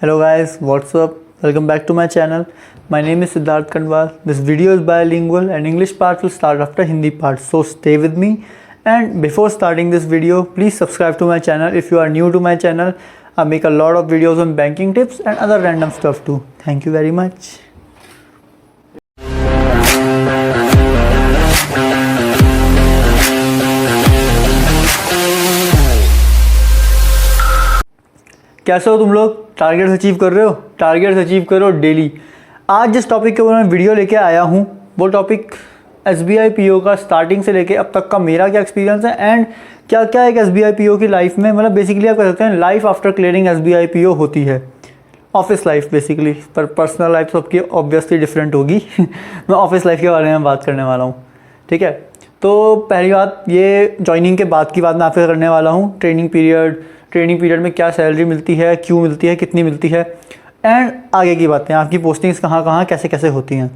Hello guys, what's up? Welcome back to my channel. My name is Siddharth Kandwal. This video is bilingual and English part will start after Hindi part. So stay with me. And before starting this video, please subscribe to my channel if you are new to my channel. I make a lot of videos on banking tips and other random stuff too. Thank you very much. कैसे हो तुम लोग? Targets achieve कर रहे हो? Targets achieve करो daily. आज जिस टॉपिक के ऊपर मैं वीडियो लेके आया हूँ वो टॉपिक SBI PO का स्टार्टिंग से लेके अब तक का मेरा क्या एक्सपीरियंस है एंड क्या क्या एक SBI PO की लाइफ में, मतलब बेसिकली आप कह सकते हैं life after clearing SBI PO होती है। ऑफिस लाइफ बेसिकली, पर पर्सनल लाइफ सबकी ऑब्वियसली डिफरेंट होगी। मैं ऑफिस लाइफ के बारे में बात करने वाला हूँ, ठीक है। तो पहली बात, ये ज्वाइनिंग के बाद की बात मैं आपसे करने वाला हूँ। ट्रेनिंग पीरियड में क्या सैलरी मिलती है, क्यों मिलती है, कितनी मिलती है, एंड आगे की बातें, आपकी पोस्टिंग्स कहाँ कहाँ कैसे कैसे होती हैं।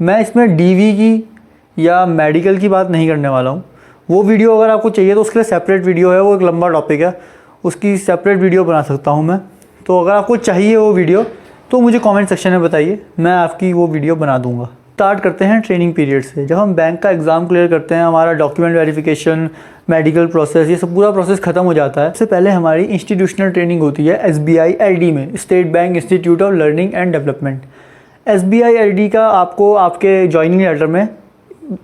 मैं इसमें DV की या मेडिकल की बात नहीं करने वाला हूँ। वो वीडियो अगर आपको चाहिए तो उसके लिए सेपरेट वीडियो है, वो एक लंबा टॉपिक है, उसकी सेपरेट वीडियो बना सकता हूँ मैं। तो अगर आपको चाहिए वो वीडियो तो मुझे कमेंट सेक्शन में बताइए, मैं आपकी वो वीडियो बना दूँगा। स्टार्ट करते हैं ट्रेनिंग पीरियड से। जब हम बैंक का एग्ज़ाम क्लियर करते हैं, हमारा डॉक्यूमेंट वेरिफिकेशन, मेडिकल प्रोसेस, ये सब पूरा प्रोसेस खत्म हो जाता है। सबसे पहले हमारी इंस्टीट्यूशनल ट्रेनिंग होती है SBI LD में, state bank institute of learning and development. SBI LD का आपको आपके ज्वाइनिंग लेटर में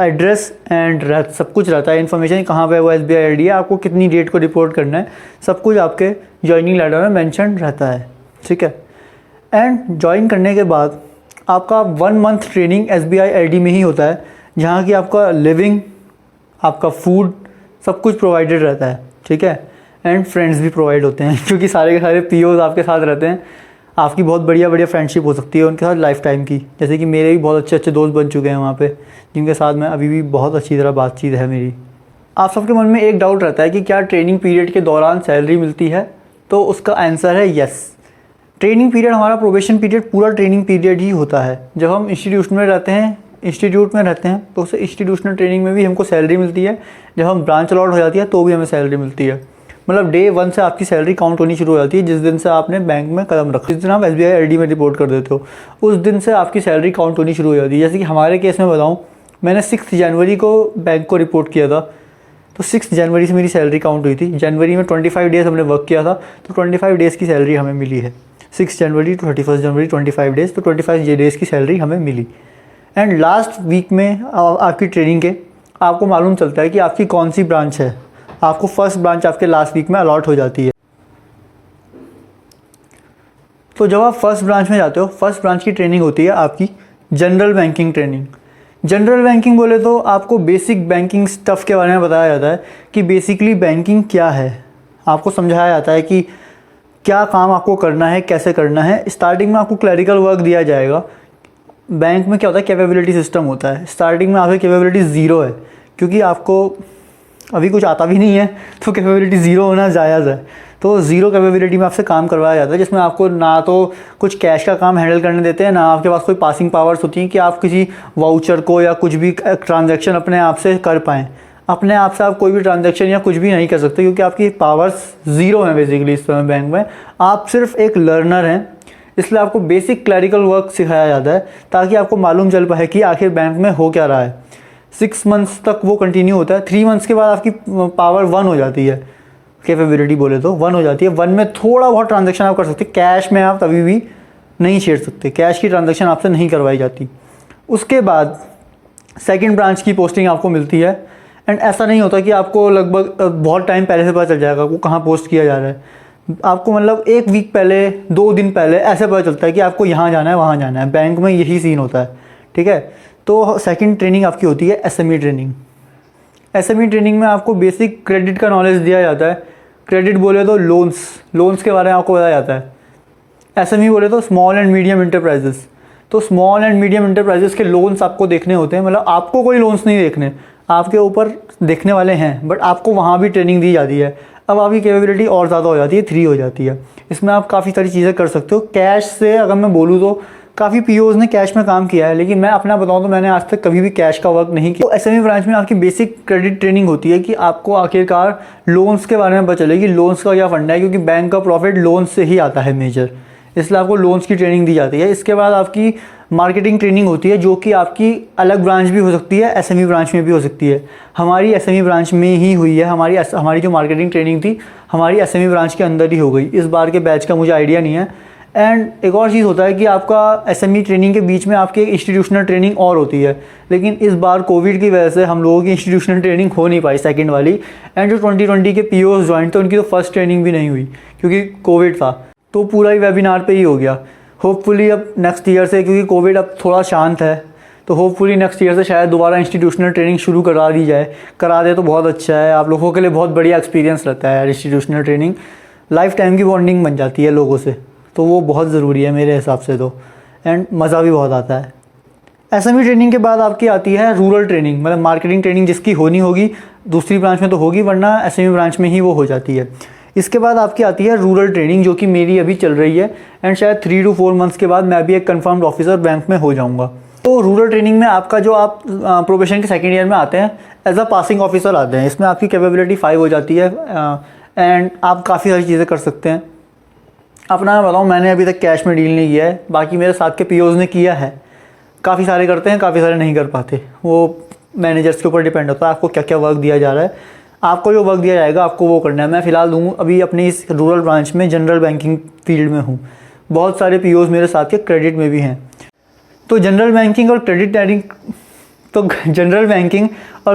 एड्रेस एंड सब कुछ रहता है, इन्फॉर्मेशन कहाँ पे वो SBI LD है, आपको कितनी डेट को रिपोर्ट करना है, सब कुछ आपके ज्वाइनिंग लेटर में मेंशन रहता है, ठीक है। एंड ज्वाइन करने के बाद आपका 1 मंथ ट्रेनिंग SBI LD में ही होता है, जहाँ की आपका लिविंग, आपका फूड, सब कुछ प्रोवाइडेड रहता है, ठीक है। एंड फ्रेंड्स भी प्रोवाइड होते हैं, क्योंकि सारे के सारे POs आपके साथ रहते हैं। आपकी बहुत बढ़िया फ्रेंडशिप हो सकती है उनके साथ लाइफ टाइम की। जैसे कि मेरे भी बहुत अच्छे दोस्त बन चुके हैं वहाँ पे, जिनके साथ मैं अभी भी बहुत अच्छी तरह बातचीत है मेरी। आप सबके मन में एक डाउट रहता है कि क्या ट्रेनिंग पीरियड के दौरान सैलरी मिलती है? तो उसका आंसर है यस। ट्रेनिंग पीरियड, हमारा प्रोबेशन पीरियड पूरा ट्रेनिंग पीरियड ही होता है। जब हम इंस्टीट्यूट में रहते हैं तो उसे इंस्टीट्यूशनल ट्रेनिंग में भी हमको सैलरी मिलती है। जब हम ब्रांच अलॉट हो जाती है तो भी हमें सैलरी मिलती है। मतलब डे 1 से आपकी सैलरी काउंट होनी शुरू हो जाती है। जिस दिन से आपने बैंक में कदम रखा, जिस दिन आप SBI LD में रिपोर्ट कर देते हो, उस दिन से आपकी सैलरी काउंट होनी शुरू हो जाती है। जैसे कि हमारे केस में बताऊँ, मैंने 6 जनवरी को बैंक को रिपोर्ट किया था, तो 6 जनवरी से मेरी सैलरी काउंट हुई थी। जनवरी में 25 डेज़ हमने वर्क किया था, तो 25 डेज़ की सैलरी हमें मिली है। 6 जनवरी टू 31 जनवरी 25 डेज़, तो 25 डेज़ की सैलरी हमें मिली। एंड लास्ट वीक में आपकी ट्रेनिंग के आपको मालूम चलता है कि आपकी कौन सी ब्रांच है। आपको फर्स्ट ब्रांच आपके लास्ट वीक में अलॉट हो जाती है। तो जब आप फर्स्ट ब्रांच में जाते हो, फर्स्ट ब्रांच की ट्रेनिंग होती है आपकी general banking training. General banking बोले तो आपको बेसिक बैंकिंग स्टफ़ के बारे में बताया जाता है कि बेसिकली बैंकिंग क्या है। आपको समझाया जाता है कि क्या काम आपको करना है, कैसे करना है। स्टार्टिंग में आपको क्लरिकल वर्क दिया जाएगा। बैंक में क्या होता है, कैपेबिलिटी सिस्टम होता है। स्टार्टिंग में आपकी कैपेबिलिटी 0 है, क्योंकि आपको अभी कुछ आता भी नहीं है, तो कैपेबिलिटी 0 होना जायज़ है। तो 0 कैपेबिलिटी में आपसे काम करवाया जाता है, जिसमें आपको ना तो कुछ कैश का काम हैंडल करने देते हैं, ना आपके पास कोई पासिंग पावर्स होती हैं कि आप किसी वाउचर को या कुछ भी ट्रांजैक्शन अपने आप से कर पाएँ। अपने आप से आप कोई भी ट्रांजैक्शन या कुछ भी नहीं कर सकते, क्योंकि आपकी पावर्स 0 हैं बेसिकली इस समय बैंक में। आप सिर्फ एक लर्नर हैं, इसलिए आपको बेसिक क्लरिकल वर्क सिखाया जाता है, ताकि आपको मालूम चल पाए कि आखिर बैंक में हो क्या रहा है। 6 मंथ्स तक वो कंटिन्यू होता है। 3 मंथ्स के बाद आपकी पावर 1 हो जाती है, कैपेबिलिटी बोले तो 1 हो जाती है। 1 में थोड़ा बहुत ट्रांजैक्शन आप कर सकते हैं, कैश में आप कभी भी नहीं छेड़ सकते, कैश की ट्रांजैक्शन आपसे नहीं करवाई जाती। उसके बाद सेकेंड ब्रांच की पोस्टिंग आपको मिलती है। एंड ऐसा नहीं होता कि आपको लगभग बहुत टाइम पहले से पता चल जाएगा वो कहाँ पोस्ट किया जा रहा है। आपको मतलब 1 वीक पहले, 2 दिन पहले ऐसे पता चलता है कि आपको यहाँ जाना है, वहाँ जाना है। बैंक में यही सीन होता है, ठीक है। तो सेकंड ट्रेनिंग आपकी होती है SME ट्रेनिंग। SME ट्रेनिंग में आपको बेसिक क्रेडिट का नॉलेज दिया जाता है। क्रेडिट बोले तो लोन्स के बारे में आपको बताया जाता है। SME बोले तो स्मॉल एंड मीडियम इंटरप्राइजेस। तो स्मॉल एंड मीडियम इंटरप्राइजेस के लोन्स आपको देखने होते हैं। मतलब आपको कोई लोन्स नहीं देखने, आपके ऊपर देखने वाले हैं, बट आपको वहाँ भी ट्रेनिंग दी जाती है। अब आपकी कैपेबिलिटी और ज़्यादा हो जाती है, 3 हो जाती है। इसमें आप काफ़ी सारी चीज़ें कर सकते हो। कैश से अगर मैं बोलूँ तो काफ़ी पीओज़ ने कैश में काम किया है, लेकिन मैं अपना बताऊं तो मैंने आज तक कभी भी कैश का वर्क नहीं किया। तो एसएमई ब्रांच में आपकी बेसिक क्रेडिट ट्रेनिंग होती है कि आपको आखिरकार लोन्स के बारे में पता चले कि लोन्स का क्या फंडा है, क्योंकि बैंक का प्रॉफिट लोन्स से ही आता है मेजर, इसलिए आपको लोन्स की ट्रेनिंग दी जाती है। इसके बाद आपकी मार्केटिंग ट्रेनिंग होती है, जो कि आपकी अलग ब्रांच भी हो सकती है, एसएमई ब्रांच में भी हो सकती है। हमारी एसएमई ब्रांच में ही हुई है, हमारी जो मार्केटिंग ट्रेनिंग थी हमारी एसएमई ब्रांच के अंदर ही हो गई। इस बार के बैच का मुझे आइडिया नहीं है। एंड एक और चीज़ होता है कि आपका एसएमई ट्रेनिंग के बीच में आपकी एक इंस्टीट्यूशनल ट्रेनिंग और होती है, लेकिन इस बार कोविड की वजह से हम लोगों की इंस्टीट्यूशनल ट्रेनिंग हो नहीं पाई, सेकंड वाली। एंड जो 2020 के पीओज ज्वाइन थे उनकी तो फर्स्ट ट्रेनिंग भी नहीं हुई क्योंकि कोविड था, तो पूरा ही वेबिनार पे ही हो गया। होपफुली अब नेक्स्ट ईयर से, क्योंकि कोविड अब थोड़ा शांत है, तो होपफुली नेक्स्ट ईयर से शायद दोबारा इंस्टीट्यूशनल ट्रेनिंग शुरू करा दी जाए। करा दे तो बहुत अच्छा है, आप लोगों के लिए बहुत बढ़िया एक्सपीरियंस रहता है। इंस्टीट्यूशनल ट्रेनिंग लाइफ टाइम की बॉन्डिंग बन जाती है लोगों से, तो वो बहुत ज़रूरी है मेरे हिसाब से तो। एंड मज़ा भी बहुत आता है। एसएमई ट्रेनिंग के बाद आपकी आती है रूरल ट्रेनिंग, मतलब मार्केटिंग ट्रेनिंग जिसकी होनी होगी दूसरी ब्रांच में तो होगी, वरना एसएमई ब्रांच में ही वो हो जाती है। इसके बाद आपकी आती है रूरल ट्रेनिंग, जो कि मेरी अभी चल रही है। एंड शायद 3 to 4 मंथ्स के बाद मैं भी एक कन्फर्म्ड ऑफिसर बैंक में हो जाऊँगा। तो रूरल ट्रेनिंग में आपका जो आप प्रोबेशन के सेकेंड ईयर में आते हैं एज अ पासिंग ऑफिसर आते हैं, इसमें आपकी कैपेबिलिटी 5 हो जाती है। एंड आप काफ़ी सारी चीज़ें कर सकते हैं। अपना मैं बताऊँ, मैंने अभी तक कैश में डील नहीं किया है, बाकी मेरे साथ के पीओज़ ने किया है। काफ़ी सारे करते हैं, काफ़ी सारे नहीं कर पाते, वो मैनेजर्स के ऊपर डिपेंड होता है आपको क्या क्या वर्क दिया जा रहा है। आपको जो वर्क दिया जाएगा आपको वो करना है। मैं फ़िलहाल अभी अपनी इस रूरल ब्रांच में जनरल बैंकिंग फील्ड में हूँ। बहुत सारे पीओज़ मेरे साथ के क्रेडिट में भी हैं। तो जनरल बैंकिंग और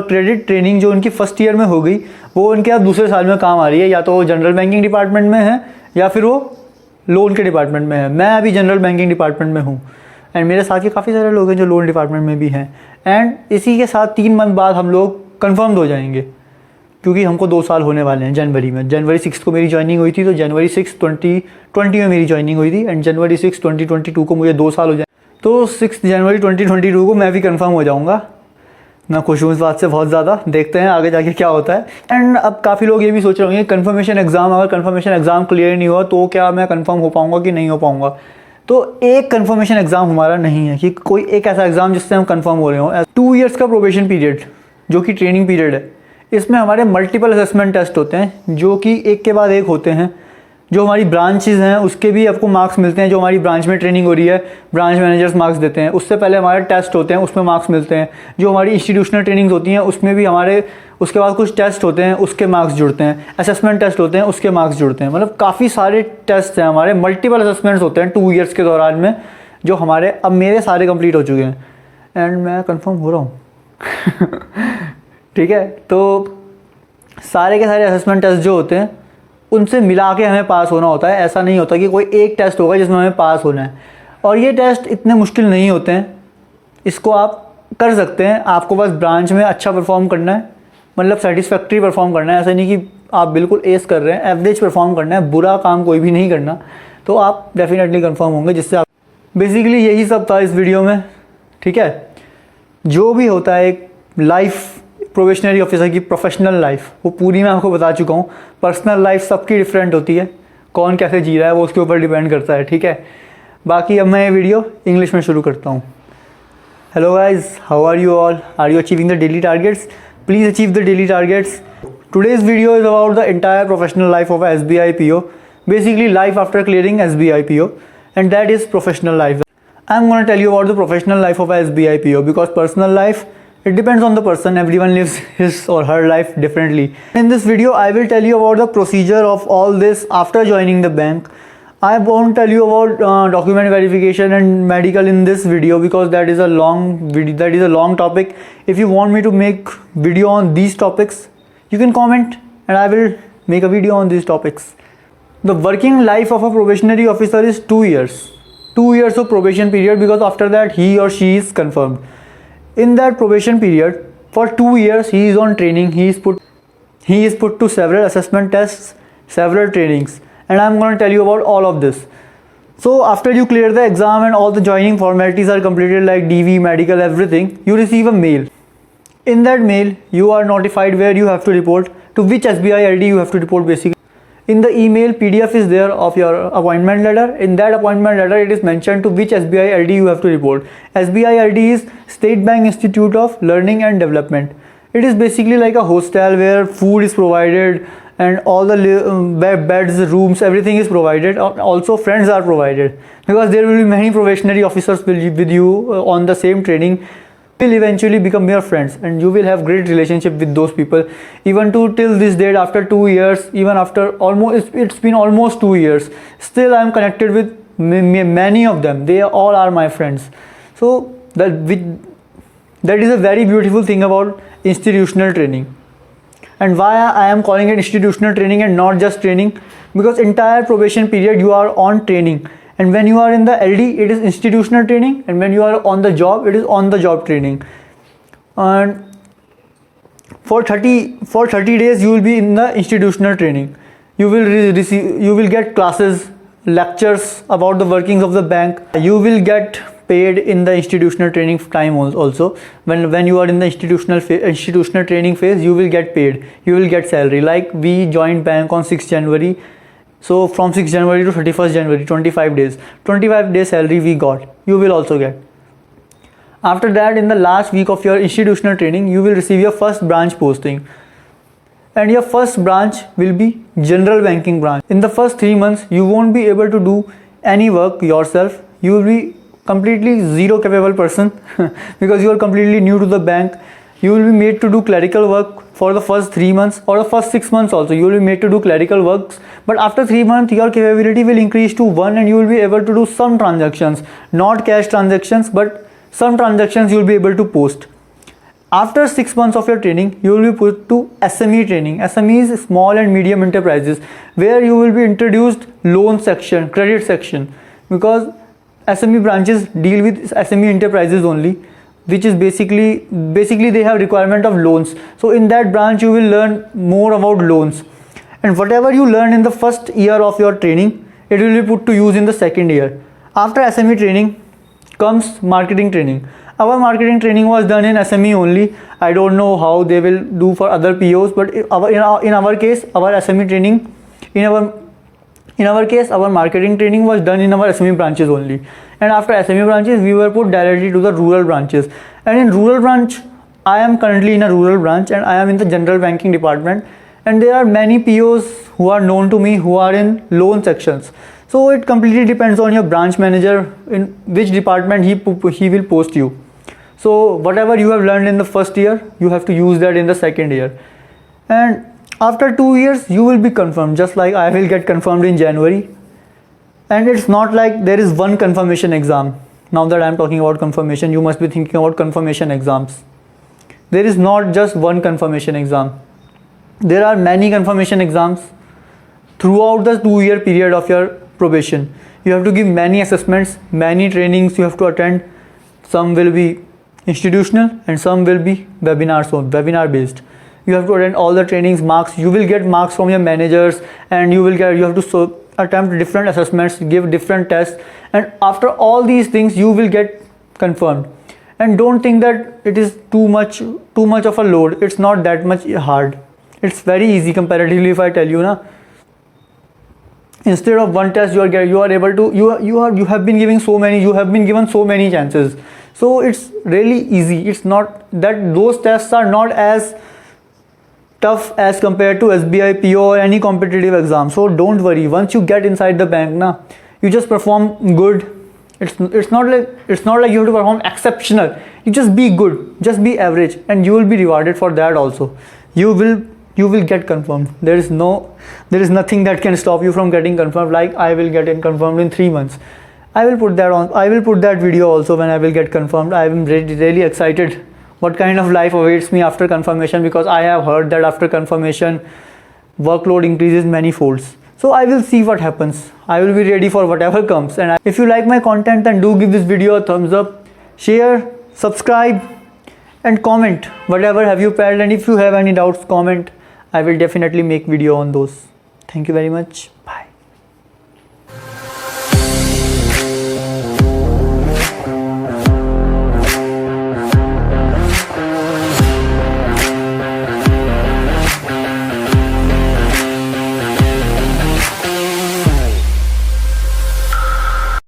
क्रेडिट ट्रेनिंग जो उनकी फ़र्स्ट ईयर में हो गई, वो उनके अब दूसरे साल में काम आ रही है। या तो वो जनरल बैंकिंग डिपार्टमेंट में है या फिर वो लोन के डिपार्टमेंट में है। मैं अभी जनरल बैंकिंग डिपार्टमेंट में हूँ एंड मेरे साथ के काफ़ी सारे लोग हैं जो लोन डिपार्टमेंट में भी हैं। एंड इसी के साथ 3 मंथ बाद हम लोग कन्फर्म हो जाएंगे, क्योंकि हमको 2 साल होने वाले हैं जनवरी में। जनवरी 6 को मेरी ज्वाइनिंग हुई थी, तो जनवरी 6 2020 में मेरी ज्वाइनिंग हुई थी। एंड जनवरी 6 2022 को मुझे 2 साल हो जाए, तो 6 जनवरी 2022 को मैं भी कन्फर्म हो जाऊँगा। मैं खुश हूँ इस बात से बहुत ज़्यादा। देखते हैं आगे जाके क्या होता है। एंड अब काफ़ी लोग ये भी सोच रहे होंगे कन्फर्मेशन एग्ज़ाम, अगर कन्फर्मेशन एग्ज़ाम क्लियर नहीं हुआ तो क्या मैं कन्फर्म हो पाऊँगा कि नहीं हो पाऊँगा। तो एक कन्फर्मेशन एग्ज़ाम हमारा नहीं है कि कोई एक ऐसा एग्ज़ाम जिससे हम कन्फर्म हो रहे हो। 2 ईयर्स का प्रोबेशन पीरियड जो कि ट्रेनिंग पीरियड है, इसमें हमारे मल्टीपल असेसमेंट टेस्ट होते हैं, जो कि एक के बाद एक होते हैं। जो हमारी ब्रांचेस हैं उसके भी आपको मार्क्स मिलते हैं। जो हमारी ब्रांच में ट्रेनिंग हो रही है, ब्रांच मैनेजर्स मार्क्स देते हैं। उससे पहले हमारे टेस्ट होते हैं, उसमें मार्क्स मिलते हैं। जो हमारी इंस्टीट्यूशनल ट्रेनिंग्स होती हैं उसमें भी हमारे उसके बाद कुछ टेस्ट होते हैं, उसके मार्क्स जुड़ते हैं। असेसमेंट टेस्ट होते हैं, उसके मार्क्स जुड़ते हैं। मतलब काफ़ी सारे टेस्ट हैं हमारे, मल्टीपल असेसमेंट्स होते हैं 2 ईयर्स के दौरान में, जो हमारे अब मेरे सारे कंप्लीट हो चुके हैं एंड मैं कंफर्म हो रहा हूँ। ठीक है, तो सारे के सारे असेसमेंट टेस्ट जो होते हैं उनसे मिला के हमें पास होना होता है। ऐसा नहीं होता कि कोई एक टेस्ट होगा जिसमें हमें पास होना है। और ये टेस्ट इतने मुश्किल नहीं होते हैं, इसको आप कर सकते हैं। आपको बस ब्रांच में अच्छा परफॉर्म करना है, मतलब सेटिस्फैक्ट्री परफॉर्म करना है। ऐसा नहीं कि आप बिल्कुल एस कर रहे हैं, एवरेज परफॉर्म करना है, बुरा काम कोई भी नहीं करना, तो आप डेफिनेटली कंफर्म होंगे। जिससे आप बेसिकली यही सब था इस वीडियो में। ठीक है, जो भी होता है एक लाइफ प्रोबेशनरी ऑफिसर की प्रोफेशनल लाइफ, वो पूरी मैं आपको बता चुका हूँ। पर्सनल लाइफ सबकी डिफरेंट होती है, कौन कैसे जी रहा है वो उसके ऊपर डिपेंड करता है। ठीक है, बाकी अब मैं ये वीडियो इंग्लिश में शुरू करता हूँ। Hello guys, how are you all? Are you achieving the daily targets? Please achieve the daily targets. Today's video is about the entire professional life of SBI PO, basically life after clearing SBI PO, and that is professional life. I'm going to tell you about the professional life of SBI PO, because personal life, it depends on the person. Everyone lives his or her life differently. In this video, I will tell you about the procedure of all this after joining the bank. I won't tell you about document verification and medical in this video, because that is a long video. That is a long topic. If you want me to make video on these topics, you can comment and I will make a video on these topics. The working life of a probationary officer is 2 years. 2 years of probation period, because after that he or she is confirmed. In that probation period, for 2 years he is on training. He is put to several assessment tests, several trainings, and I am going to tell you about all of this. So after you clear the exam and all the joining formalities are completed, like DV, medical, everything, you receive a mail. In that mail, you are notified where you have to report, to which SBI LD you have to report basically. In the email, PDF is there of your appointment letter. In that appointment letter, it is mentioned to which SBI LD you have to report. SBI LD is State Bank Institute of Learning and Development. It is basically like a hostel where food is provided and all the beds, rooms, everything is provided. Also friends are provided, because there will be many probationary officers with you on the same training. Will eventually become your friends, and you will have great relationship with those people. Even till this date, after 2 years, even after it's been almost 2 years, still I am connected with many of them. They all are my friends. So that is a very beautiful thing about institutional training. And why I am calling it institutional training and not just training, because entire probation period you are on training. And when you are in the LD, it is institutional training, and when you are on the job, it is on the job training. And for 30 days you will be in the institutional training. You will get classes, lectures about the workings of the bank. You will get paid in the institutional training time also. When you are in the institutional training phase, you will get paid. You will get salary. Like we joined bank on 6th January. So from 6th January to 31st January, 25 days. 25 days salary we got. You will also get. After that, in the last week of your institutional training, you will receive your first branch posting. And your first branch will be general banking branch. In the first 3 months, you won't be able to do any work yourself. You will be completely zero capable person because you are completely new to the bank. You will be made to do clerical work for the first 3 months or the first 6 months also. You will be made to do clerical works, but after 3 months your capability will increase to 1 and you will be able to do some transactions, not cash transactions, but some transactions you will be able to post. After 6 months of your training, you will be put to SME training. SME is small and medium enterprises, where you will be introduced loan section, credit section, because SME branches deal with SME enterprises only, which is basically they have requirement of loans. So in that branch you will learn more about loans, and whatever you learn in the first year of your training, it will be put to use in the second year. After SME training comes marketing training. Our marketing training was done in SME only. I don't know how they will do for other POs, but in our case, our SME training, in our case, our marketing training was done in our SME branches only. And after SME branches, we were put directly to the rural branches. And in rural branch, I am currently in a rural branch and I am in the general banking department. And there are many POs who are known to me who are in loan sections. So it completely depends on your branch manager in which department he will post you. So whatever you have learned in the first year, you have to use that in the second year. And after 2 years, you will be confirmed, just like I will get confirmed in January. And it's not like there is one confirmation exam. Now that I am talking about confirmation, you must be thinking about confirmation exams. There is not just one confirmation exam. There are many confirmation exams throughout the 2-year period of your probation. You have to give many assessments, many trainings you have to attend. Some will be institutional and some will be webinar based. You have to attend all the trainings, marks. You will get marks from your managers, and you have to attempt different assessments, give different tests, and after all these things you will get confirmed. And don't think that it is too much of a load. It's not that much hard. It's very easy comparatively, if I tell you na. Instead of one test, you have been given so many chances. So it's really easy. It's not that those tests are not as tough as compared to SBI PO or any competitive exam. So don't worry. Once you get inside the bank, you just perform good. It's not like you have to perform exceptional. You just be good, just be average, and you will be rewarded for that also. You will get confirmed. There is nothing that can stop you from getting confirmed. Like I will get confirmed in 3 months. I will put that video also when I will get confirmed. I am really excited what kind of life awaits me after confirmation, because I have heard that after confirmation workload increases many folds. So I will see what happens. I will be ready for whatever comes. And if you like my content, then do give this video a thumbs up, share, subscribe, and comment whatever have you felt. And if you have any doubts, comment. I will definitely make video on those. Thank you very much.